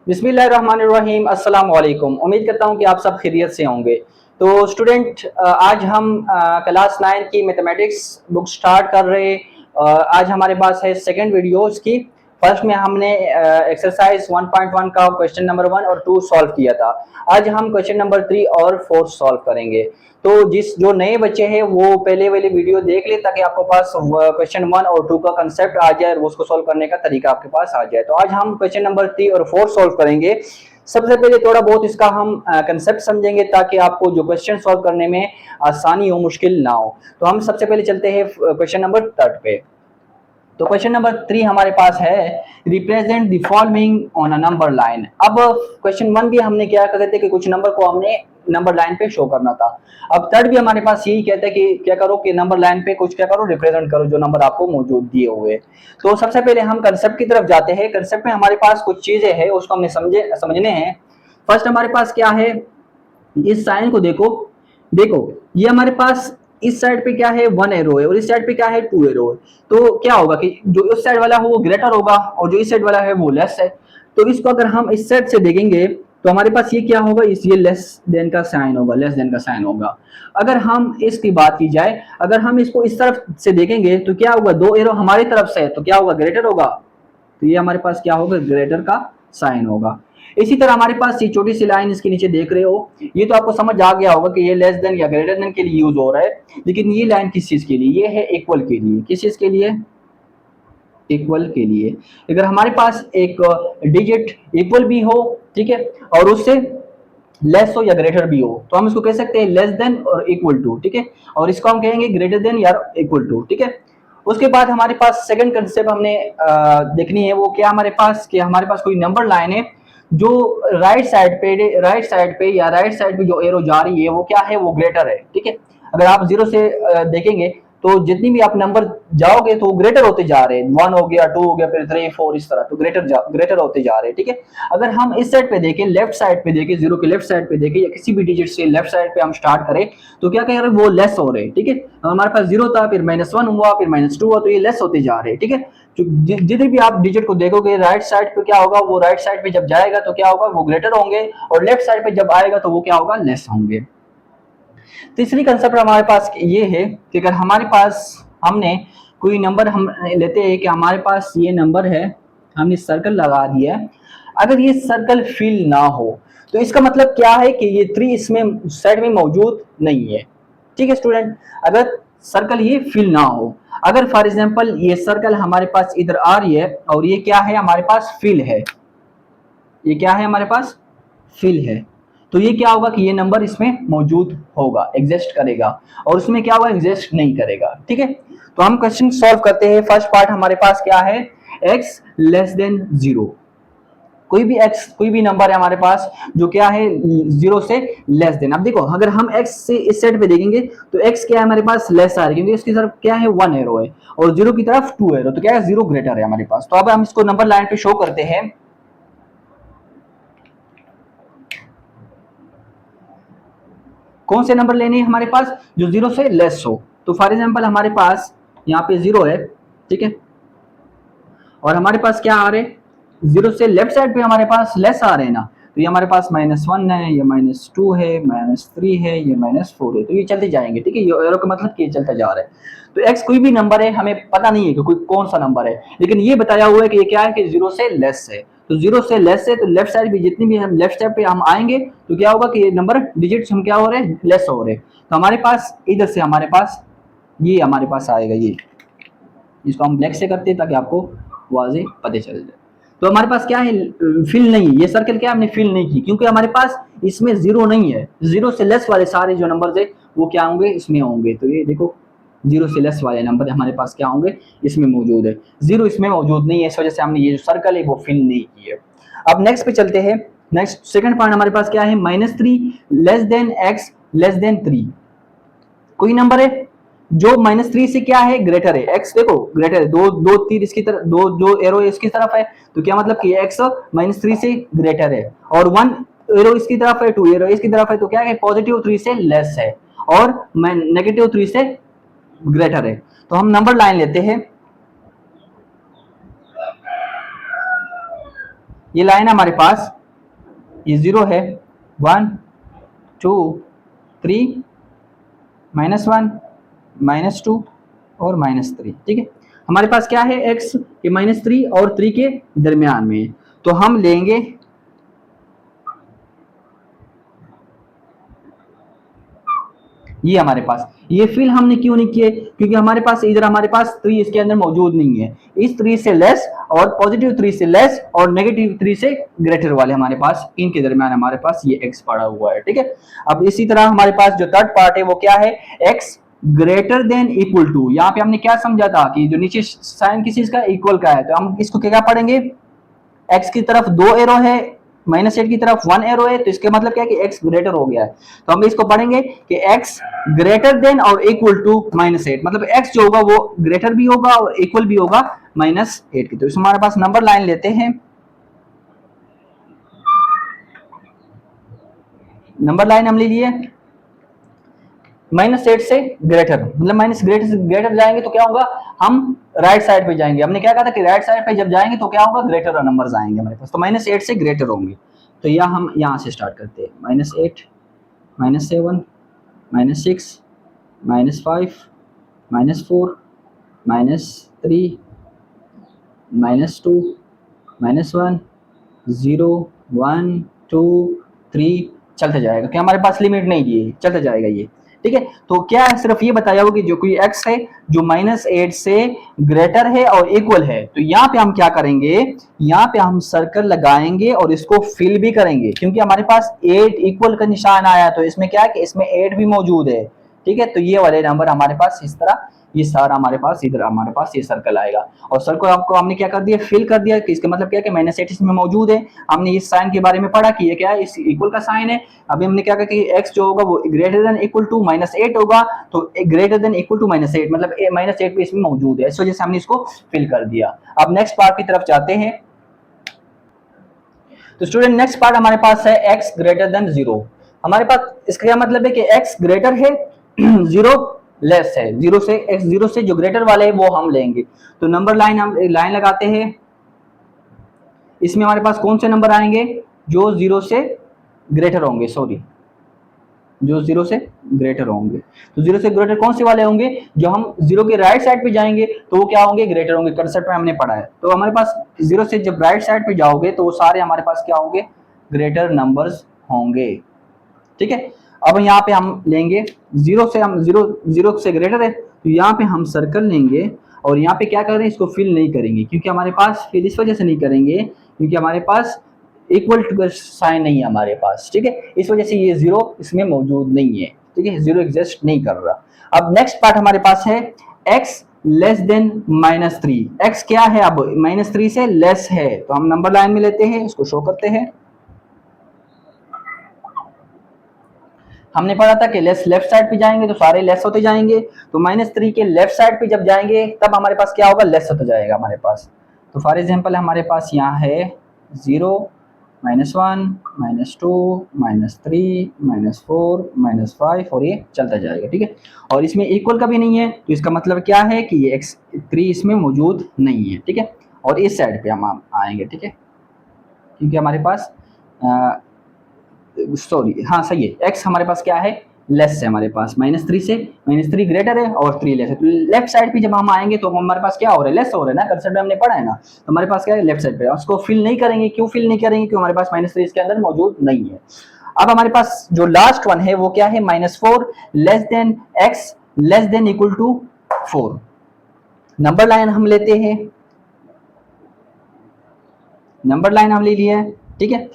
बिस्मिल्लाहिर्रहमानिर्रहीम, अस्सलाम वालेकुम। उम्मीद करता हूँ कि आप सब खैरियत से होंगे। तो स्टूडेंट, आज हम क्लास 9 की मैथमेटिक्स बुक स्टार्ट कर रहे हैं। आज हमारे पास है सेकंड वीडियो इसकी। फर्स्ट में हमने एक्सरसाइज 1.1 का क्वेश्चन नंबर 1 और 2 सॉल्व किया था। आज हम क्वेश्चन नंबर 3 और 4 सॉल्व करेंगे। तो जो नए बच्चे हैं वो पहले वाली वीडियो देख ले ताकि आपके पास क्वेश्चन 1 और 2 का कंसेप्ट आ जाए और उसको सॉल्व करने का तरीका आपके पास आ जाए। तो आज हम क्वेश्चन नंबर 3 और 4 सॉल्व करेंगे। सबसे पहले थोड़ा बहुत इसका हम कंसेप्ट समझेंगे ताकि आपको जो क्वेश्चन सॉल्व करने में आसानी हो, मुश्किल ना हो। तो हम सबसे पहले चलते हैं क्वेश्चन नंबर 3 पे। तो क्वेश्चन नंबर 3 हमारे पास है, represent the following on a number line. अब क्वेश्चन 1 भी हमने क्या कहते थे कि कुछ नंबर को हमने नंबर लाइन पे शो करना था। अब थर्ड भी हमारे पास यही कहता है कि क्या करो कि नंबर लाइन पे कुछ क्या करो, रिप्रेजेंट करो जो नंबर आपको मौजूद दिए हुए। तो सबसे पहले हम कंसेप्ट की तरफ जाते हैं। कंसेप्ट में हमारे पास कुछ चीजें हैं उसको हमने समझने हैं। फर्स्ट हमारे पास क्या है, इस साइन को देखो। देखो ये हमारे पास इस साइड पे क्या है, 1 एरो है और इस साइड पे क्या है, 2 एरो है। तो क्या होगा कि जो इस साइड वाला हो वो ग्रेटर होगा और जो इस साइड वाला है वो लेस है। तो इसको अगर हम इस साइड से देखेंगे तो हमारे पास ये क्या होगा, इस ये लेस देन का साइन होगा, लेस देन का साइन होगा। अगर हम इसकी बात की जाए, अगर हम इसको इस तरफ से देखेंगे तो क्या होगा, 2 एरो हमारी तरफ से है तो क्या होगा, ग्रेटर होगा। तो ये हमारे पास क्या होगा, ग्रेटर का साइन होगा। इसी तरह हमारे पास ये छोटी सी लाइन इसके नीचे देख रहे हो, ये तो आपको समझ आ गया होगा कि ये लेस देन या ग्रेटर देन के लिए यूज हो रहा है। लेकिन ये लाइन किस चीज के लिए, ये है इक्वल के लिए। किस चीज के लिए, इक्वल के लिए। अगर हमारे पास एक डिजिट इक्वल भी हो, ठीक है, और उससे लेस हो या ग्रेटर भी हो तो हम इसको कह सकते हैं लेस देन और इक्वल टू, ठीक है। और इसको हम कहेंगे ग्रेटर देन या इक्वल टू, ठीक है। उसके बाद हमारे पास सेकंड कंसेप्ट हमने देखनी है, वो क्या हमारे पास, कि हमारे पास कोई नंबर लाइन है जो राइट साइड पे या राइट साइड पे जो एरो जा रही है वो क्या है, वो ग्रेटर है, ठीक है। अगर आप जीरो से देखेंगे तो जितनी भी आप नंबर जाओगे तो ग्रेटर होते जा रहे हैं, 1 हो गया, 2 हो गया, फिर 3 4 इस तरह, तो ग्रेटर होते जा रहे हैं, ठीक है। अगर हम इस साइड पे देखें, लेफ्ट साइड पे देखें, जीरो के लेफ्ट साइड पे देखें या किसी भी डिजिट से लेफ्ट साइड पे हम स्टार्ट करें तो क्या कह रहे हैं, वो लेस हो रहे हैं, ठीक है। हमारे पास 0 था, फिर -1 हुआ, फिर -2 हुआ, तो ये लेस होते जा रहे हैं, ठीक है। जितने भी आप डिजिट को देखोगे राइट साइड पे क्या होगा, वो राइट साइड पे जब जाएगा तो क्या होगा, वो ग्रेटर होंगे, और लेफ्ट साइड पे जब आएगा तो वो क्या होगा, लेस होंगे। तीसरी कंसेप्ट हमारे पास ये है कि अगर हमारे पास हमने कोई नंबर हम लेते हैं कि हमारे पास ये नंबर है, हमने सर्कल लगा दिया है, अगर ये सर्कल फिल ना हो तो इसका मतलब क्या है कि ये 3 इसमें सेट में मौजूद नहीं है, ठीक है स्टूडेंट। अगर सर्कल ये फिल ना हो, अगर फॉर एग्जांपल ये सर्कल हमारे पास इधर आ रही है और ये क्या है, हमारे पास फिल है, ये क्या है, हमारे पास फिल है, तो ये क्या होगा कि ये नंबर इसमें मौजूद होगा, एग्जिस्ट करेगा, और उसमें क्या होगा, एग्जिस्ट नहीं करेगा, ठीक है। तो हम क्वेश्चन सॉल्व करते हैं। फर्स्ट पार्ट हमारे पास क्या है, x लेस देन 0। कोई भी नंबर है हमारे पास जो क्या है, 0 से लेस देन। अब देखो अगर हम x से इस सेट पे देखेंगे तो x क्या है, हमारे पास लेस आ रही है क्योंकि इसकी तरफ क्या है, 1 एरो है, और 0 की तरफ 2 एरो, तो क्या है, 0 ग्रेटर है हमारे पास। तो अब हम इसको नंबर लाइन पे शो करते हैं। कौन से नंबर लेने हैं हमारे पास, जो 0 से लेस हो। तो फॉर एग्जांपल हमारे पास यहाँ पे 0 है, ठीक है, और हमारे पास क्या आ रहे हैं, 0 से लेफ्ट साइड पे हमारे पास लेस आ रहे हैं ना, तो ये हमारे पास -1 है, ये -2 है, -3 है, ये -4 है, तो ये चलते जाएंगे, ठीक है। ये एरो का मतलब कि ये चलता जा रहा है। तो x कोई भी नंबर है, हमें पता नहीं है कि कोई कौन सा नंबर है, लेकिन ये बताया हुआ है कि ये क्या है, कि 0 से लेस है। तो 0 से लेस है तो लेफ्ट साइड भी जितनी भी हम लेफ्ट साइड पे हम आएंगे तो क्या होगा कि ये नंबर डिजिट्स हम क्या हो रहे हैं, लेस हो रहे हैं। तो हमारे पास इधर से हमारे पास ये हमारे पास आएगा, ये इसको हम ब्लैक से करते हैं ताकि आपको वाजे पता चल जाए। तो हमारे पास क्या है, फिल नहीं है, ये सर्कल क्या हमने फिल नहीं की क्योंकि हमारे पास इसमें 0 नहीं है। 0 से लेस वाले सारे जो नंबर है वो क्या होंगे, इसमें होंगे। तो ये देखो 0 से लेस वाले नंबर हमारे पास क्या होंगे, इसमें मौजूद है। 0 इसमें मौजूद नहीं है, इस वजह से हमने ये जो सर्कल है वो फिल नहीं की है। अब नेक्स्ट पे चलते हैं। नेक्स्ट सेकंड पॉइंट हमारे पास क्या है, -3 less than x less then 3। कोई नंबर है जो -3 से क्या है, ग्रेटर है। x देखो ग्रेटर है, दो दो तीर इसकी तरफ, दो जो एरो इसकी तरफ है, तो क्या मतलब कि x -3 से ग्रेटर है, और 1 एरो इसकी तरफ है, 2 एरो इसकी तरफ है, तो क्या है, +3 से लेस है, और -3 से ग्रेटर है। तो हम नंबर लाइन लेते हैं। ये लाइन हमारे पास ये 0 है, 1 2 3 -1 -2 और -3, ठीक है। हमारे पास क्या है x ये -3 और 3 के दरमियान में है, तो हम लेंगे ये हमारे पास, ये फिल हमने क्यों नहीं किए, क्योंकि हमारे पास इधर हमारे पास 3 इसके अंदर मौजूद नहीं है, इस 3 से लेस और पॉजिटिव 3 से लेस और नेगेटिव 3 से ग्रेटर वाले हमारे पास, इनके दरमियान हमारे पास ये x पड़ा हुआ है, ठीक है। अब इसी तरह हमारे पास जो थर्ड पार्ट है वो क्या है, x greater than equal to, यहाँ पे हमने क्या समझा था कि जो नीचे साइन किसी चीज का इक्वल का है, तो हम इसको क्या पढ़ेंगे, x की तरफ 2 एरो है, -8 की तरफ 1 एरो है, तो इसका मतलब क्या है कि x ग्रेटर हो गया है, तो हम इसको पढ़ेंगे कि x ग्रेटर देन और इक्वल टू -8, मतलब x जो होगा वो ग्रेटर भी होगा और इक्वल भी होगा -8 की। तो इसमें हमारे पास नंबर लाइन लेते हैं, नंबर लाइन हम ले लिए -8 से ग्रेटर, मतलब माइनस ग्रेटर से ग्रेटर जाएंगे तो क्या होगा, हम राइट साइड पे जाएंगे, हमने क्या कहा था कि राइट साइड पे जब जाएंगे तो क्या होगा, ग्रेटर नंबर्स आएंगे हमारे पास, तो -8 से ग्रेटर होंगे। तो यह हम यहाँ से स्टार्ट करते हैं, -8 -7 -6 -5 -4 -3 -2 -1 0 1 2 3 चलते जाएगा, क्या हमारे पास लिमिट नहीं दी है, चलते जाएगा ये, ठीक है। तो क्या है, सिर्फ ये बताया होगा कि जो कोई x है जो -8 से ग्रेटर है और इक्वल है, तो यहाँ पे हम क्या करेंगे, यहाँ पे हम सर्कल लगाएंगे और इसको फिल भी करेंगे, क्योंकि हमारे पास 8 इक्वल का निशान आया, तो इसमें क्या है कि इसमें 8 भी मौजूद है, ठीक है। तो ये वाले नंबर हमारे पास इस तरह, ये सारा हमारे पास इधर हमारे पास ये सर्कल आएगा, और सर्कल आपको हमने क्या कर दिया, फिल कर दिया, कि इसका मतलब क्या है कि -8 इसमें मौजूद है, हमने इस साइन के बारे में पढ़ा कि ये क्या है, इस इक्वल का साइन है। अभी हमने क्या कहा कि x जो होगा वो ग्रेटर देन इक्वल टू -8 होगा, तो ग्रेटर देन इक्वल टू -8 मतलब -8 भी इसमें मौजूद है, इस वजह से हमने इसको फिल कर दिया। अब नेक्स्ट पार्ट की तरफ जाते हैं, तो स्टूडेंट नेक्स्ट पार्ट हमारे पास है x ग्रेटर देन 0। हमारे पास इसका क्या मतलब है कि x ग्रेटर है 0 लेस है, 0 से x 0 से जो ग्रेटर वाले है वो हम लेंगे, तो नंबर लाइन हम लाइन लगाते हैं, इसमें हमारे पास कौन से नंबर आएंगे, जो 0 से ग्रेटर होंगे, सॉरी जो 0 से ग्रेटर होंगे, तो 0 से ग्रेटर कौन से वाले होंगे, जो हम 0 के राइट साइड पे जाएंगे तो वो क्या होंगे, ग्रेटर होंगे, कंसेप्ट में हमने पढ़ा है। तो हमारे पास 0 से जब राइट साइड पे जाओगे तो वो सारे हमारे पास क्या होंगे, ग्रेटर नंबर्स होंगे, ठीक है। अब यहाँ पे हम लेंगे 0 से, हम 0 से ग्रेटर है, तो यहाँ पे हम सर्कल लेंगे और यहाँ पे क्या कर रहे हैं, इसको फिल नहीं करेंगे, क्योंकि हमारे पास फिल इस वजह से नहीं करेंगे क्योंकि हमारे पास इक्वल टू का साइन नहीं है हमारे पास, ठीक है, इस वजह से ये 0 इसमें मौजूद नहीं है, ठीक है, 0 एग्जिस्ट नहीं कर रहा। अब नेक्स्ट पार्ट हमारे पास है x लेस देन -3, x क्या है, अब -3 से लेस है, तो हम नंबर लाइन में लेते हैं, इसको शो करते हैं। हमने पढ़ा था कि लेस लेफ्ट साइड पे जाएंगे तो सारे लेस होते जाएंगे, तो -3 के लेफ्ट साइड पे जब जाएंगे तब हमारे पास क्या होगा, लेस होता जाएगा हमारे पास। तो फॉर एग्जांपल हमारे पास यहाँ है 0 -1 -2 -3 -4 -5 और ये चलता जाएगा, ठीक है। और इसमें इक्वल का भी नहीं है, तो इसका मतलब क्या है कि ये x3 इसमें मौजूद नहीं है, ठीक है। और इस साइड पे हम आएंगे, ठीक है, क्योंकि हमारे पास सॉरी हाँ सही है, x हमारे पास क्या है, लेस है, हमारे पास -3 से -3 ग्रेटर है और 3 लेस है, तो लेफ्ट साइड पे जब हम आएंगे तो हमारे पास क्या हो रहा है, लेस हो रहा है ना, कंसेप्ट में हमने पढ़ा है ना, तो हमारे पास क्या है, लेफ्ट साइड पे, उसको फिल नहीं करेंगे, क्यों फिल नहीं करेंगे, क्योंकि हमारे पास -3 इसके अंदर मौजूद नहीं है। अब हमारे पास जो लास्ट वन है वो क्या है, -4 less than x less than equal to 4, number line हम लेते हैं, नंबर लाइन हम ले लिया है, ठीक है।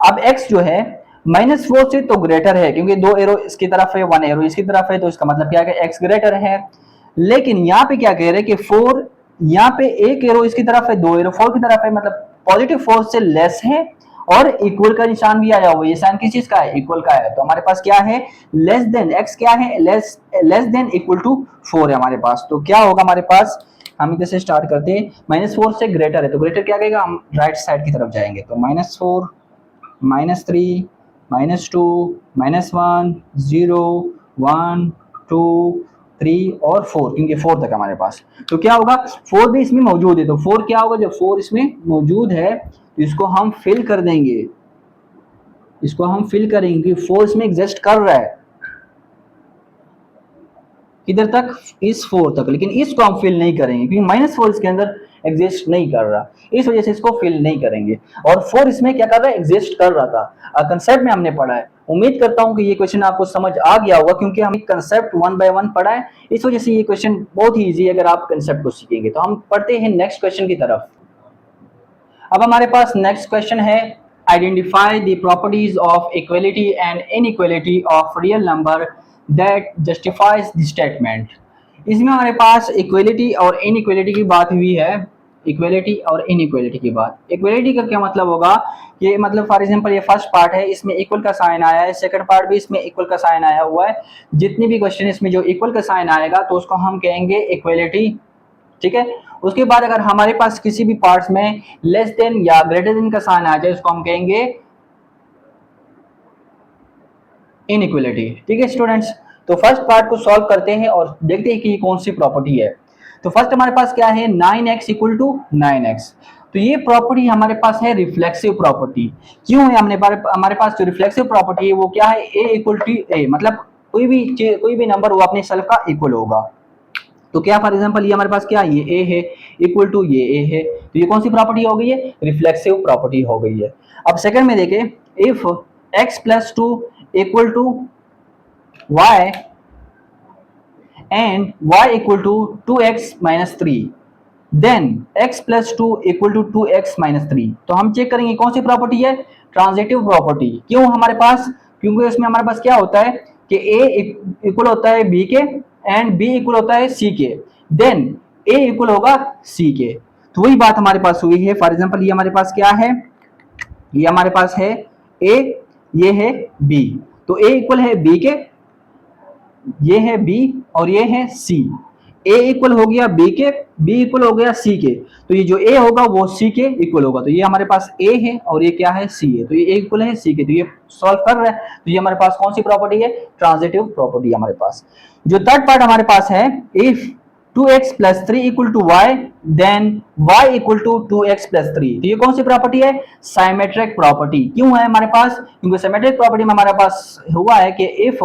अब x जो है -4 से तो ग्रेटर है, क्योंकि 2 एरो इसकी तरफ है 1 एरो इसकी तरफ है, तो इसका मतलब क्या है कि x ग्रेटर है। लेकिन यहाँ पे क्या कह रहे हैं कि 4 यहाँ पे 1 एरो इसकी तरफ है 2 एरो 4 की तरफ है, मतलब पॉजिटिव 4 से लेस है और इक्वल का निशान भी आया हुआ है, ये साइन किस चीज का है, इक्वल का है, तो हमारे पास क्या है, लेस देन x क्या है, लेस देन इक्वल टू 4 है हमारे पास। तो क्या होगा हमारे पास, हम इधर से स्टार्ट करते हैं, -4 से ग्रेटर है, तो ग्रेटर क्या कहेगा, हम राइट साइड की तरफ जाएंगे, तो -4 -3 -2 -1 0 1 2 3 और 4, क्योंकि 4 तक हमारे पास, तो क्या होगा 4 भी इसमें मौजूद है, तो 4 क्या होगा, जब 4 इसमें मौजूद है इसको हम फिल कर देंगे, इसको हम फिल करेंगे। 4 इसमें एग्जिस्ट कर रहा है, किधर तक, इस 4 तक, लेकिन इसको हम फिल नहीं करेंगे क्योंकि -4 इसके अंदर एग्जिस्ट नहीं कर रहा, इस वजह से इसको फिल नहीं करेंगे। और 4 इसमें क्या कर रहा है, एग्जिस्ट कर रहा था। कंसेप्ट में हमने पढ़ा है। उम्मीद करता हूं कि ये क्वेश्चन आपको समझ आ गया होगा, क्योंकि हम कंसेप्ट 1 बाय 1 पढ़ा है, इस वजह से ये क्वेश्चन बहुत ही ईजी है अगर आप कंसेप्ट को सीखेंगे। तो हम पढ़ते हैं नेक्स्ट क्वेश्चन की तरफ। अब हमारे पास नेक्स्ट क्वेश्चन है, identify the properties of equality and inequality of real number that justifies the statement. इसमें हमारे पास इक्वलिटी और इनइक्वलिटी की बात हुई है, इक्वलिटी और इनइक्वलिटी की बात। इक्वलिटी का क्या मतलब होगा, ये मतलब फॉर एग्जांपल ये फर्स्ट पार्ट है, इसमें इक्वल का साइन आया है, सेकंड पार्ट भी इसमें इक्वल का साइन आया हुआ है। जितनी भी क्वेश्चन इसमें जो इक्वल का साइन आएगा तो उसको हम कहेंगे इक्वलिटी, ठीक है। उसके बाद अगर हमारे पास किसी भी पार्ट्स में लेस देन या ग्रेटर देन का साइन आ जाए उसको हम कहेंगे इनइक्वलिटी, ठीक है स्टूडेंट्स। तो फर्स्ट पार्ट को सॉल्व करते हैं और देखते हैं कि ये कौन सी प्रॉपर्टी है। तो फर्स्ट हमारे पास क्या है, 9x इक्वल टू 9x। तो ये प्रॉपर्टी हमारे पास है रिफ्लेक्सिव प्रॉपर्टी। क्यों है हमारे पास जो रिफ्लेक्सिव प्रॉपर्टी है वो क्या है, a इक्वल टू a, मतलब कोई भी नंबर वो अपने सेल्फ का इक्वल होगा। तो क्या फॉर एग्जांपल ये हमारे पास क्या ये a है इक्वल टू ये a है, तो ये कौन सी प्रॉपर्टी हो गई है, रिफ्लेक्सिव प्रॉपर्टी हो गई है। अब सेकंड में देखें, if x plus 2 equal to y and y equal to 2x minus 3 then x plus 2 equal to 2x minus 3। तो हम चेक करेंगे कौन सी प्रॉपर्टी है, ट्रांजिटिव प्रॉपर्टी। क्यों हमारे पास, क्योंकि इसमें हमारे पास क्या होता है कि a इक्वल होता है b के एंड b इक्वल होता है c के, देन a इक्वल होगा c के। तो वही बात हमारे पास हुई है। फॉर एग्जांपल ये हमारे पास क्या है, ये हमारे पास है a, ये है b, तो a इक्वल है b के, ये है b और ये है c। a इक्वल हो गया b के, b इक्वल हो गया c के, तो ये जो a होगा वो c के इक्वल होगा। तो ये हमारे पास a है और ये क्या है c है, तो ये a इक्वल है c के, तो ये सॉल्व कर रहा है। तो ये हमारे पास कौन सी प्रॉपर्टी है, ट्रांजिटिव प्रॉपर्टी हमारे पास। जो थर्ड पार्ट हमारे पास है, if 2x plus 3 equal to y then y equal to 2x plus 3। तो ये कौन सी प्रॉपर्टी है, साइमेट्रिक प्रॉपर्टी। क्यों है हमारे पास, क्योंकि साइमेट्रिक प्रॉपर्टी में हमारे पास हुआ है कि if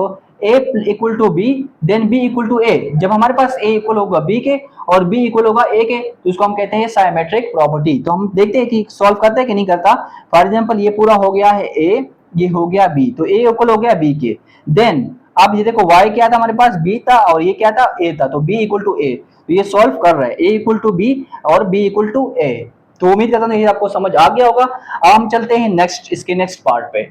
a equal to b then b equal to a। जब हमारे पास a इक्वल होगा b के और b इक्वल होगा a के तो इसको हम कहते हैं साइमेट्रिक प्रॉपर्टी। तो हम देखते हैं कि सॉल्व करता है कि नहीं करता। फॉर एग्जांपल ये पूरा हो गया है a, ये हो गया b, तो a इक्वल हो गया b के। देन अब ये देखो y क्या था हमारे पास, b था और ये क्या था, a था, तो b इक्वल टू a। तो ये सॉल्व कर रहा है, a इक्वल टू b और b इक्वल टू a। तो उम्मीद करता हूँ ये आपको समझ आ गया होगा। अब हम चलते हैं नेक्स्ट, इसके नेक्स्ट पार्ट पे।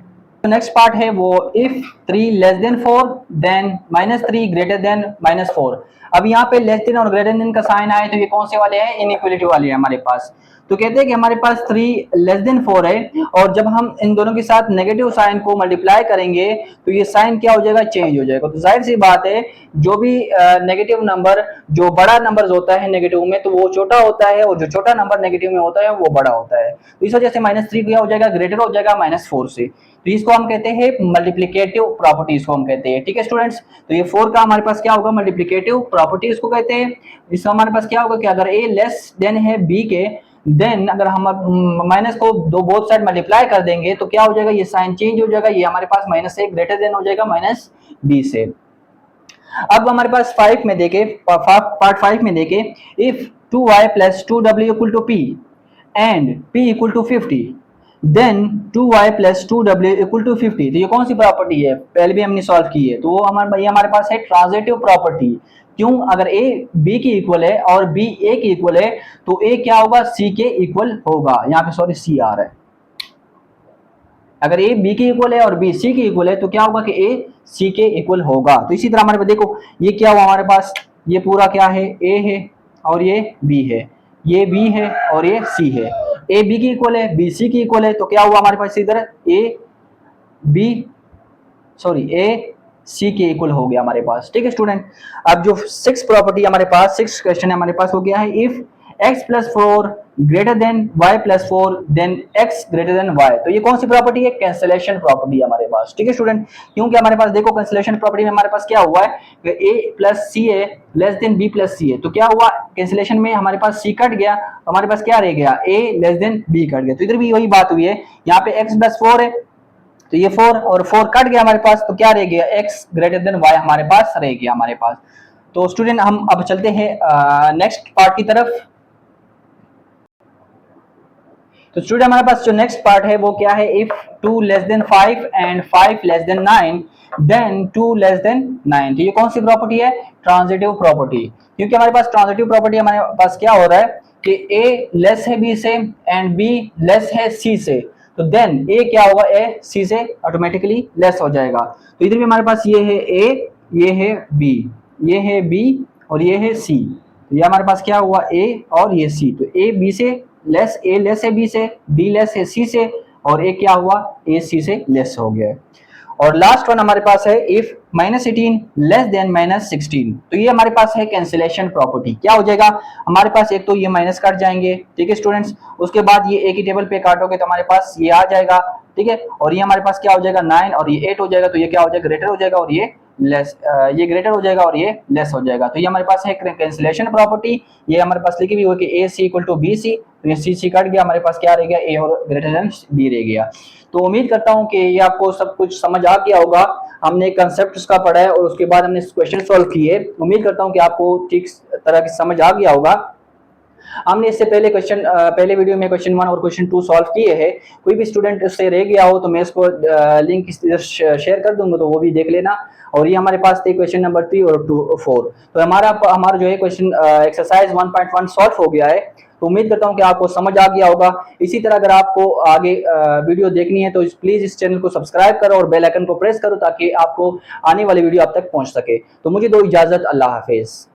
तो नेक्स्ट पार्ट है वो, if 3 less than 4 then -3 greater than -4। अब यहाँ पे लेस देन और ग्रेटर देन का साइन आए तो ये कौन से वाले हैं, इनइक्वलिटी वाले हैं हमारे पास। तो कहते हैं कि हमारे पास 3 लेस देन 4 है और जब हम इन दोनों के साथ नेगेटिव साइन को मल्टीप्लाई करेंगे तो ये साइन क्या हो जाएगा, चेंज हो जाएगा। तो जाहिर सी बात है जो भी नेगेटिव नंबर, जो बड़ा नंबर होता है नेगेटिव में, तो वो छोटा होता है और जो छोटा नंबर नेगेटिव में होता है वो बड़ा होता है। तो इस वजह से -3 क्या हो जाएगा, ग्रेटर हो जाएगा -4 से। तो इसको हम कहते हैं मल्टीप्लिकेटिव प्रॉपर्टी, इसको हम कहते हैं, ठीक है स्टूडेंट्स। तो ये 4 का हमारे पास क्या होगा, मल्टीप्लिकेटिव प्रॉपर्टी इसको कहते हैं। इसमें हमारे पास क्या होगा कि अगर a लेस देन है b के, देन अगर हम माइनस को दो बोथ साइड मल्टीप्लाई कर देंगे तो क्या हो जाएगा, ये साइन चेंज हो जाएगा, ये हमारे पास -a ग्रेटर देन हो जाएगा -b से। अब हमारे पास 5 में देखे, पार्ट 5 में देखे, if 2y plus 2w equal to p and p equal to 50 then 2y plus 2w equal to 50। तो ये कौन सी प्रॉपर्टी है, पहले भी हमने सॉल्व की है। तो वो हमारे पास है ट्रांजिटिव प्रॉपर्टी। क्यों, अगर a b की इक्वल है और b a की इक्वल है तो a क्या होगा, c के इक्वल होगा। यहाँ पे सॉरी c आ रहा है, अगर a b की इक्वल है और b c की इक्वल है तो क्या होगा कि a c के इक्वल होगा। तो इसी तरह हमारे पास देखो ये क्या हुआ हमारे पास, ये पूरा क्या है, a है और ये b है, ये b है और ये c है। a b की इक्वल है, b c की इक्वल है, तो क्या हुआ हमारे पास इधर a c के इक्वल हो गया हमारे पास, ठीक है स्टूडेंट। अब जो 6 प्रॉपर्टी हमारे पास, 6 क्वेश्चन हमारे पास हो गया है, if x plus four greater than y plus four then x greater than y। तो ये कौन सी प्रॉपर्टी है? कैंसिलेशन प्रॉपर्टी है हमारे पास। ठीक है स्टूडेंट, क्योंकि हमारे पास देखो कैंसिलेशन प्रॉपर्टी में हमारे पास क्या हुआ है कि a plus c a less than b plus c a. तो क्या हुआ कैंसिलेशन में? हमारे पास c कट गया, तो हमारे पास क्या रह गया? a less than b cut गया। तो इधर भी वही बात हुई है, यहाँ पे x प्लस फोर है तो ये 4 और 4 कट गया हमारे पास, तो क्या रह गया? x ग्रेटर देन y हमारे पास रह गया हमारे पास। तो स्टूडेंट हम अब चलते हैं नेक्स्ट पार्ट की तरफ। तो स्टूडेंट हमारे पास जो नेक्स्ट पार्ट है वो क्या है? If 2 less than 5 and 5 less than 9 then 2 less than 9। तो ये कौन सी प्रॉपर्टी है? Transitive property. क्योंकि हमारे पास ट्रांजिटिव प्रॉपर्टी हमारे पास क्या हो रहा है कि a लेस है b से एंड b लेस है c से, तो देन a क्या होगा? a c से ऑटोमेटिकली लेस हो जाएगा। तो इधर भी हमारे पास ये है a, ये है b, ये है b और ये है c। तो ये हमारे पास क्या हुआ? a और ये c। तो a b से लेस, a लेस है b से, b लेस है c से और a क्या हुआ? a c से लेस हो गया। और लास्ट वन हमारे पास है इफ -18 लेस देन -16। तो ये हमारे पास है कैंसिलेशन प्रॉपर्टी। क्या हो जाएगा हमारे पास? एक तो ये माइनस काट जाएंगे, ठीक है स्टूडेंट्स, उसके बाद ये एक ही टेबल पे काटोगे तो हमारे पास ये आ जाएगा, ठीक है, और ये हमारे पास क्या हो जाएगा? 9 और ये 8 हो जाएगा। तो ये क्या हो जाएगा? ग्रेटर हो जाएगा और ये लेस, ये ग्रेटर हो जाएगा और ये लेस हो जाएगा। तो ये हमारे पास है कैंसिलेशन प्रॉपर्टी। ये हमारे पास लिखी हुई है कि ए सी इक्वल टू बी सी, तो ये सी सी कट गया, हमारे पास क्या रह गया? ए और ग्रेटर देन बी रह गया। तो उम्मीद करता हूं कि ये आपको सब कुछ समझ आ गया होगा। हमने कंसेप्ट उसका पढ़ा है और उसके बाद हमने क्वेश्चन सॉल्व किए। उम्मीद करता हूं कि आपको ठीक तरह की समझ आ गया होगा। हमने इससे पहले पहले वीडियो में क्वेश्चन 1 और क्वेश्चन 2 सॉल्व किए हैं। कोई भी स्टूडेंट उससे रह गया हो तो मैं इसको लिंक शेयर कर दूंगा, तो वो भी देख लेना। और ये हमारे पास थे क्वेश्चन नंबर 3 और 4। तो हमारा जो है क्वेश्चन एक्सरसाइज 1.1 सॉल्व हो गया है। तो उम्मीद करता हूं कि आपको समझ आ गया होगा। इसी तरह अगर आपको आगे वीडियो देखनी है तो प्लीज इस चैनल को सब्सक्राइब करो और बेल आइकन को प्रेस करो ताकि आपको आने वाली वीडियो आप तक पहुंच सके। तो मुझे दो इजाजत, अल्लाह हाफिज।